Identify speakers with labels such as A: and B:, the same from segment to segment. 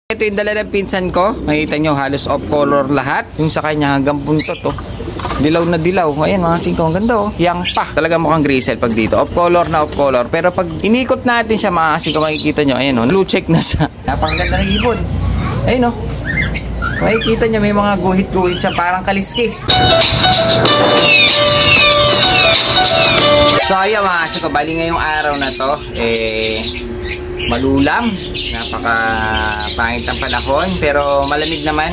A: Ito yung dala ng pinsan ko. Makita nyo, halos off color lahat. Yung sa kanya hanggang buntot, oh. Dilaw na dilaw. Ayan mga singko, ang ganda, oh. Yang pa. Talaga mukhang grisel pag dito. Off color na off color. Pero pag inikot natin siya, mga singko, makikita nyo. Ayan, oh. Blue check na siya. Napakaganda ng ibon. Ayan, oh. Makikita nyo, may mga guhit-guhit siya. Parang kaliskis. So ayan mga singko, bali ngayong araw na to, malulam. Napaka pangit ang panahon, pero malamig naman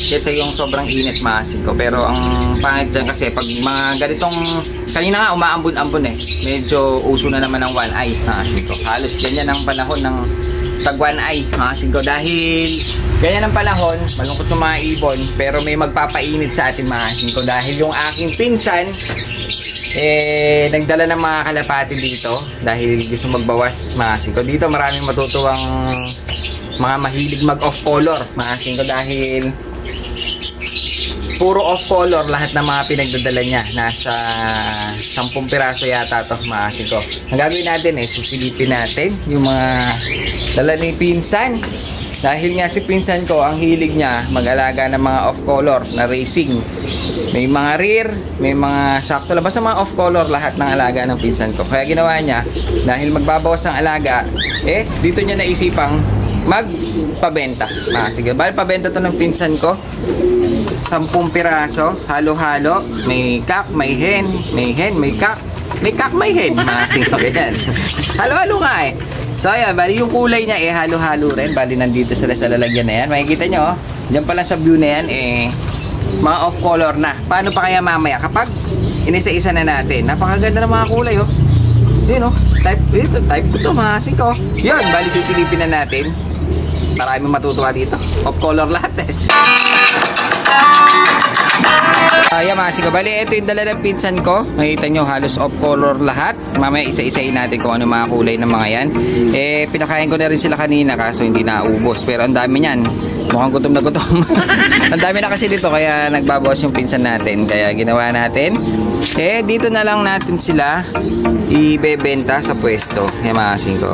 A: kaysa yung sobrang init mga singko. Pero ang pangit dyan kasi pag mga ganitong, kanina nga umaambon-ambon medyo uso na naman ng one eye mga singko. Halos ganyan ang panahon ng tag one eye mga singko. Dahil ganyan ang panahon, malungkot ng mga ibon, pero may magpapainit sa atin mga singko. Dahil yung aking pinsan nagdala ng mga kalapati dito dahil gusto magbawas mga singko. Dito maraming matutuwang mga mahilig mag off color mga singko, dahil puro off color lahat ng mga pinagdadala niya. Nasa 10 piraso yata to mga singko. Ang gagawin natin susilipin natin yung mga dala ni pinsan. Dahil nga si pinsan ko, ang hilig niya mag-alaga ng mga off-color na racing. May mga rear, may mga sakto labas sa mga off-color, lahat ng alaga ng pinsan ko. Kaya ginawa niya, dahil magbabawas ang alaga, dito niya naisipang magpabenta. Sige, bali pabenta to ng pinsan ko. 10 piraso, halo-halo. May kak, may hen, may kak. May kak, may hen. Sige, ganyan. Halo-halo nga So ayan, bali yung kulay niya halo-halo rin. Bali nandito sila sa lalagyan na yan. Makikita nyo, dyan pala sa view na yan, mga off color na. Paano pa kaya mamaya kapag inisa-isa na natin? Napakaganda ng mga kulay, oh. Yun, oh. Type ko to, mga singko. Yun, bali susilipin na natin. Marami matutuwa dito. Off color lahat, Ayan mga singko, bali ito yung dala ng pinsan ko. Makita nyo, halos off color lahat. Mamaya isa-isayin natin kung ano mga kulay ng mga yan. Pinakain ko na rin sila kanina kaso hindi naubos. Pero ang dami nyan, mukhang gutom na gutom. Ang dami na kasi dito kaya nagbabawas yung pinsan natin. Kaya ginawa natin, dito na lang natin sila ibebenta sa pwesto. Ayan mga singko,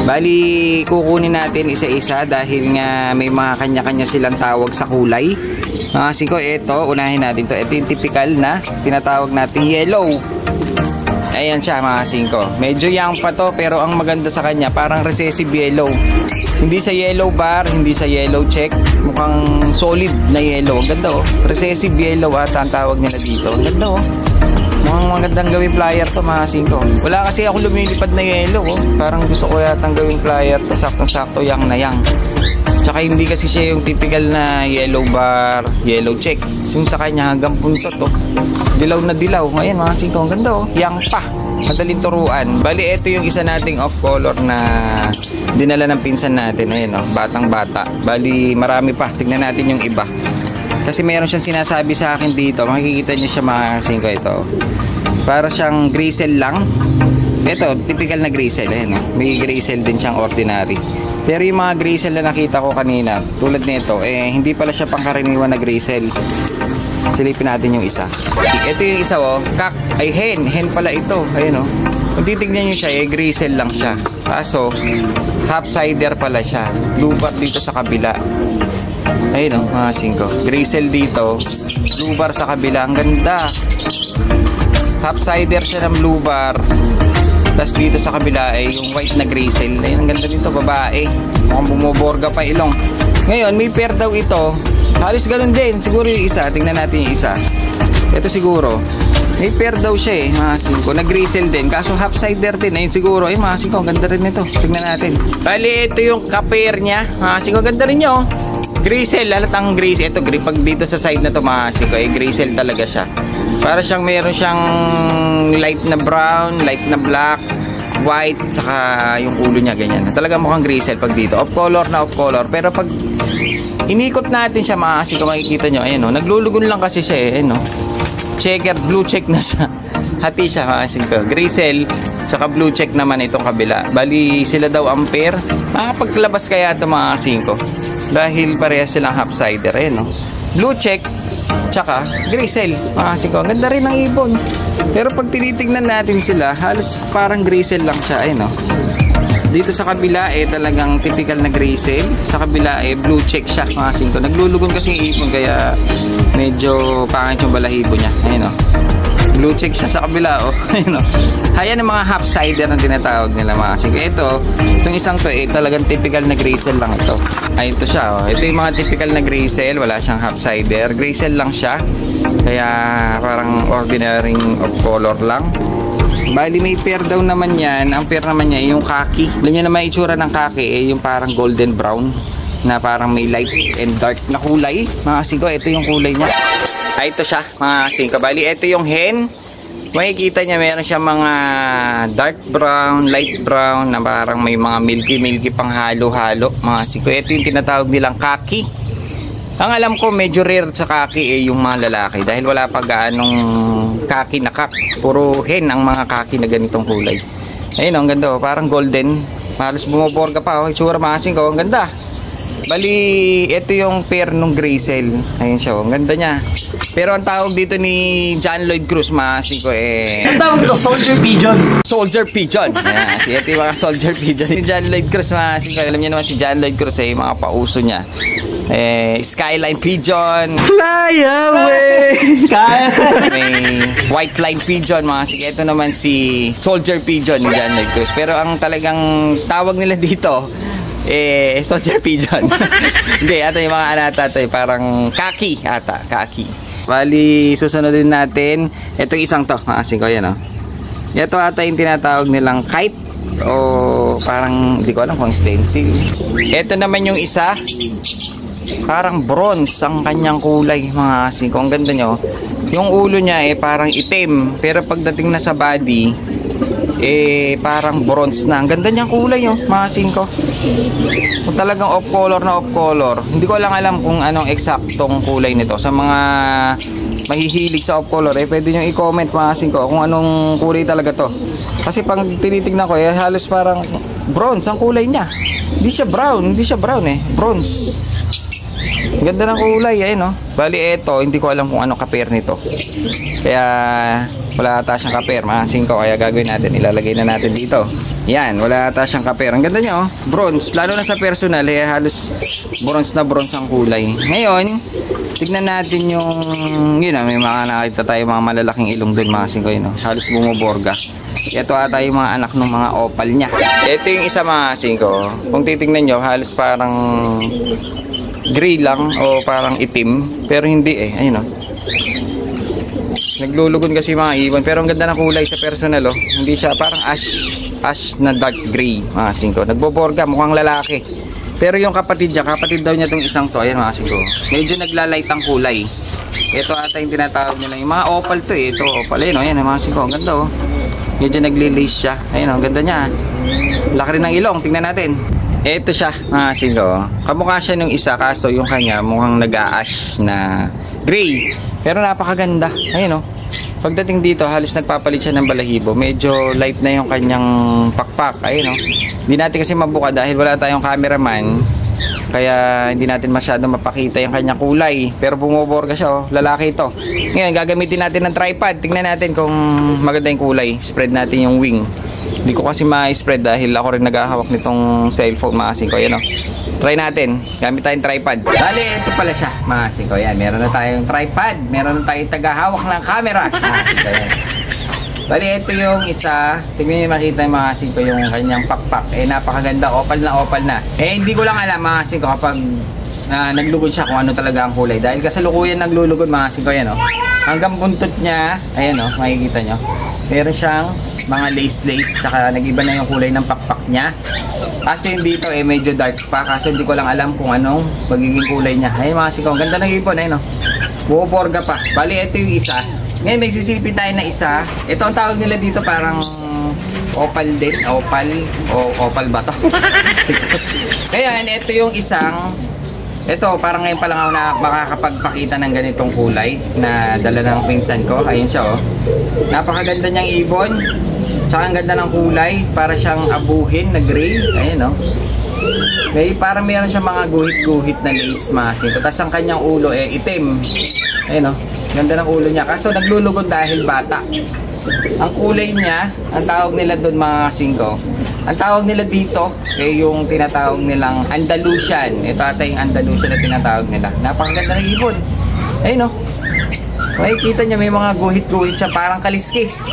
A: bali kukunin natin isa-isa dahil nga may mga kanya-kanya silang tawag sa kulay. Mga singko, ito, unahin natin to. Ito yung typical na tinatawag natin yellow. Ayan siya mga singko. Medyo young pa to, pero ang maganda sa kanya, parang recessive yellow. Hindi sa yellow bar, hindi sa yellow check. Mukhang solid na yellow. Ang ganda, oh. Recessive yellow ata ang tawag nila dito. Ang ganda, oh. Mukhang magandang gawing flyer to mga singko. Wala kasi ako lumilipad na yellow, oh. Parang gusto ko yatang gawing flyer to. Saktong-sakto, young na young. Tsaka hindi kasi siya yung typical na yellow bar, yellow check. Yung sa kanya hanggang puntot, oh. Dilaw na dilaw. Ayan mga singko, ang ganda, oh. Yang pa. Madaling turuan. Bali, ito yung isa nating off color na dinala ng pinsan natin. Ayan, oh. Batang bata. Bali, marami pa. Tignan natin yung iba. Kasi meron siyang sinasabi sa akin dito. Makikita niyo siya mga singko, ito. Para siyang grisel lang. Ito, typical na grisel. Ayan, oh. May grisel din siyang ordinary. Pero yung mga grisel na nakita ko kanina, tulad nito, hindi pala siya pangkaraniwan na grisel. Silipin natin yung isa. Ito yung isa, oh. Kak, ay hen. Hen pala ito. Ayun, oh. Kung titignan nyo siya, grisel lang siya. Kaso, half-sider pala siya. Blue bar dito sa kabila. Ayun, oh, mga singko. Grisel dito, blue bar sa kabila. Ang ganda. Half-sider siya ng blue bar. Tapos dito sa kabila yung white na grisel. Ayun, ang ganda dito, babae. Mukhang bumuborga pa ilong. Ngayon, may pair daw ito. Halos ganun din. Siguro yung isa. Tingnan natin yung isa. Ito siguro. May pair daw siya, mga singko. Na grisel din. Kaso half-sider din. Ayun siguro. Ay, mga singko, ang ganda rin ito. Tingnan natin. Bali, ito yung ka-pair niya. Mga singko, ganda rin niya, oh. Grisel. Halatang grisel. Ito, pag dito sa side na to, mga singko, grisel talaga siya. Para siyang meron siyang light na brown, light na black, white, saka yung ulo niya ganyan. Talaga mukhang grisel pag dito. Off color na off color. Pero pag inikot natin siya, kasi kung makikita nyo, ayan, oh, naglulugon lang kasi siya, ayan, oh. Checker, blue check na siya. Hati siya, kasi grisel, saka blue check naman itong kabila. Bali sila daw ang pair. Makakapaglabas kaya ito mga singko. Dahil parehas silang half-sider, ayan, oh. Blue check, tsaka grisel. Singko, ang ganda rin ng ibon. Pero pag tinitignan natin sila, halos parang grisel lang siya. Ayun, oh. Dito sa kabila talagang typical na grizzle. Sa kabila blue check siya mga singko. Naglulugon kasi yung ipon kaya medyo pangit yung balahibo niya. Ayun o. Blue check siya sa kabila o. Ayun o. Ayan ang mga half-sider na tinatawag nila mga singko. Itong isang to talagang typical na grizzle lang ito. Ayun to siya o. Ito yung mga typical na grizzle. Wala siyang half-sider. Grizzle lang siya. Kaya parang ordinary of color lang. Bali may pair daw naman yan. Ang pair naman niya yung khaki. Alam niyo naman itsura ng khaki yung parang golden brown na parang may light and dark na kulay. Mga singko, ito yung kulay niya. Ito siya mga singko. Bali ito yung hen. Makikita niya meron siya mga dark brown, light brown na parang may mga milky pang halo-halo. Mga singko, ito yung tinatawag nilang khaki. Ang alam ko medyo rare sa kaki yung mga lalaki dahil wala pa gaanong kaki na kak. Puro hen ang mga kaki na ganitong kulay. Ayun ang ganda parang golden. Halos bumoborga pa itsura maasin ko. Ang ganda. Bali ito yung pair nung grizzle. Ayun siya ang ganda niya. Pero ang tawag dito ni John Lloyd Cruz maasin ko ang tawag dito soldier pigeon. Soldier pigeon. Ayan, ito yung mga soldier pigeon. Si John Lloyd Cruz maasin ko. Alam niyo naman si John Lloyd Cruz yung mga pauso niya. Skyline pigeon, fly away, skyline. May white line pigeon mga sige. Ito naman si soldier pigeon ni John Lloyd Cruz. Pero ang talagang tawag nila dito soldier pigeon. Hindi, ata yung mga anata ito parang kaki ata, kaki. Bali susunod din natin itong isang to mga sige. Yan o. Ito ata yung tinatawag nilang kite o parang hindi ko alam kung stencil. Ito naman yung isa. Parang bronze ang kanyang kulay mga singko. Ang ganda nyo. Yung ulo niya parang itim. Pero pagdating na sa body parang bronze na. Ang ganda niyang kulay mga singko. Kung talagang off color na off color. Hindi ko lang alam kung anong eksaktong kulay nito. Sa mga mahihilig sa off color pwede nyo i-comment mga singko kung anong kulay talaga to. Kasi pang tinitignan ko halos parang bronze ang kulay niya. Hindi siya brown. Hindi siya brown bronze. Ganda ng kulay Bali hindi ko alam kung ano ka-pair nito. Kaya wala ata siyang ka-pair mga singko. Kaya gagawin natin, ilalagay na natin dito. Yan, wala ata siyang ka-pair. Ang ganda niya bronze. Lalo na sa personal halos bronze na bronze ang kulay. Ngayon tignan natin yung may mga nakita tayo mga malalaking ilong doon mga singko halos bumoborga. Ito ata yung mga anak ng mga opal niya. Ito yung isa mga singko. Kung titignan nyo halos parang gray lang o parang itim pero hindi ayun naglulugon kasi mga ibon pero ang ganda ng kulay sa personal hindi siya parang ash na dark gray mga singko. Nagboborga mukhang lalaki pero yung kapatid daw niya itong isang to ayan mga singko medyo naglalight ang kulay. Ito ata yung tinatawag nila yung mga opal to ito opal ayan mga singko. Ang ganda medyo naglilace siya ayun ang ganda niya. Laki rin ng ilong tingnan natin. Ito siya mga singko. Kamukha siya nung isa kaso yung kanya mukhang nag-a-ash na gray. Pero napakaganda. Ayun Pagdating dito halos nagpapalit siya ng balahibo. Medyo light na yung kanyang pakpak. Ayun Hindi natin kasi mabuka dahil wala tayong cameraman. Kaya hindi natin masyado mapakita yung kanyang kulay. Pero bumoborga siya lalaki ito. Ngayon gagamitin natin ng tripod. Tingnan natin kung maganda yung kulay. Spread natin yung wing. Hindi ko kasi ma-spread dahil ako rin naghahawak nitong cellphone mga singko. Try natin. Gamit tayong tripod. Bali, ito pala siya mga singko. Meron na tayong tripod. Meron na tayong tagahawak ng camera. Bali, ito yung isa. Tingnan nyo makita yung mga singko yung kanyang pakpak. Napakaganda. Opal na. Hindi ko lang alam mga singko kapag naglugod siya kung ano talaga ang kulay. Dahil kasalukuyan naglulugod mga singko. Hanggang buntot niya. Ayan makikita nyo. Meron siyang mga lace tsaka nag-iba na yung kulay ng pakpak niya. Kaso yung dito medyo dark pa. Kaso hindi ko lang alam kung anong magiging kulay niya. Ayun mga singko, ganda ng ipon. Buoborga pa. Bali ito yung isa. Ngayon may sisilipin tayo na isa. Ito ang tawag nila dito parang opal din. Opal ba to? Ngayon ito yung isang ito, parang ngayon pa lang ako na makakapagpakita ng ganitong kulay na dala ng pinsan ko. Ayun siya napakaganda niyang ibon. Tsaka ang ganda ng kulay. Para siyang abuhin na gray. Ayun may parang meron siya mga guhit-guhit na lace mask. Tapos ang kanyang ulo itim. Ayun ganda ng ulo niya. Kaso naglulugod dahil bata. Ang kulay niya, ang tawag nila doon mga singko, Ang tawag nila dito yung tinatawag nilang Andalusian. Ito ata yung Andalusian na tinatawag nila. Napakaganda ng ibon. Ayun, no? Makikita niya may mga guhit-guhit siya, parang kaliskis.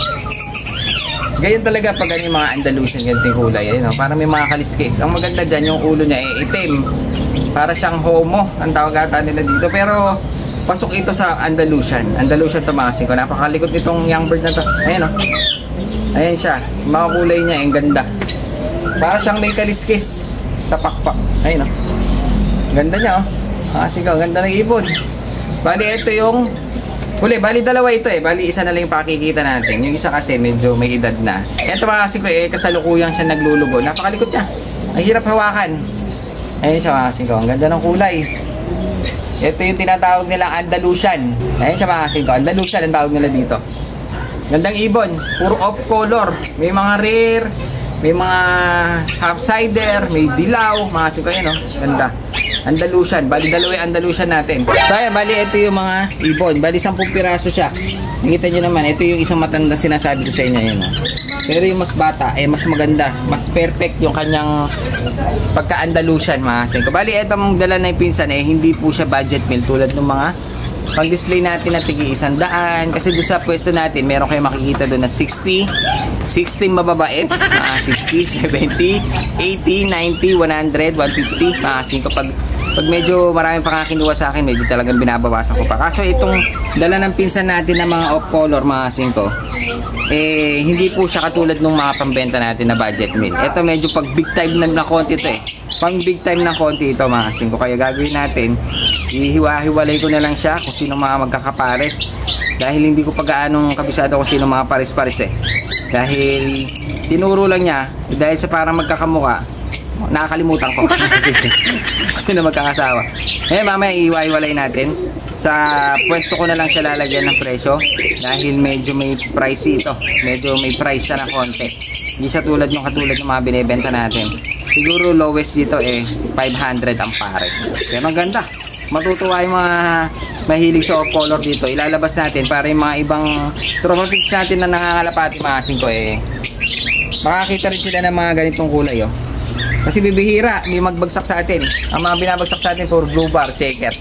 A: Ganyan talaga pag yung mga Andalusian, ganito yung kulay. Ayun, no? Parang may mga kaliskis. Ang maganda dyan, yung ulo niya itim. Para siyang homo, ang tawag ata nila dito. Pero pasok ito sa Andalusian. Andalusian tamasin ko. Napakalikot nitong young bird na to. Ayun, no? Ayan siya. Mga kulay niya, ang ganda. Para siyang may kaliskis sa pakpak. Ayun, oh. Ganda niya, oh. Sigaw, ganda ng ibon. Bali, ito yung huli. Bali, dalawa ito, eh. Bali, isa na lang yung pakikita natin. Yung isa kasi medyo may edad na. Ito mga kasi ko, kasalukuyang siya naglulugo. Napakalikot niya. Ang hirap hawakan. Ayun siya, mga kasi ko. Ang ganda ng kulay. Ito yung tinatawag nilang Andalusian. Ayun siya, mga kasi ko. Andalusian ang tawag nila dito. Gandang ibon. Puro off color. May mga rare. May mga half-sider, may dilaw, mga siko yan, no? Ganda. Andalusian, bali dalawa yung Andalusian natin. So ayan, bali ito yung mga ibon. Bali 10 piraso siya. Nakita nyo naman, ito yung isang matanda sinasabi ko sa inyo, yun, no? Pero yung mas bata, mas maganda, mas perfect yung kanyang pagka-Andalusian, mga siko. Bali ito mong dala na yung pinsan, hindi po siya budget meal tulad ng mga pang-display natin na tigi 100. Kasi doon sa pwesto natin, meron kayo makikita doon na 60 mababait, 60, 70, 80, 90, 100, 150. Pag medyo maraming pangakinuha sa akin, medyo talagang binabawasan ko pa. Kaso itong dala ng pinsan natin na mga off-color, mga singko, hindi po siya katulad ng mga pambenta natin na budget meal. Ito medyo pag big time na konti ito, pang big time na konti ito, mga singko. Kaya gagawin natin, ihiwa-hiwalay ko na lang siya kung sino mga magkakapares. Dahil hindi ko pag-aanong kabisado kung sino mga pares-pares Dahil tinuro lang niya, dahil sa parang magkakamuka, nakakalimutan ko. Sino magkakasawa. Mamaya ihiwa-hiwalay natin. Sa pwesto ko na lang siya lalagyan ng presyo. Dahil medyo may pricey ito. Medyo may price siya na konti. Hindi siya katulad ng mga binibenta natin. Siguro lowest dito 500 ang pares. Pero ang ganda. Matutuwa yung mga mahilig sa off-color dito. Ilalabas natin para yung mga ibang trophy pics natin na nangangalapati mga singko makakita rin sila ng mga ganitong kulay Kasi bibihira, may magbagsak sa atin. Ang mga binabagsak sa atin for blue bar checker.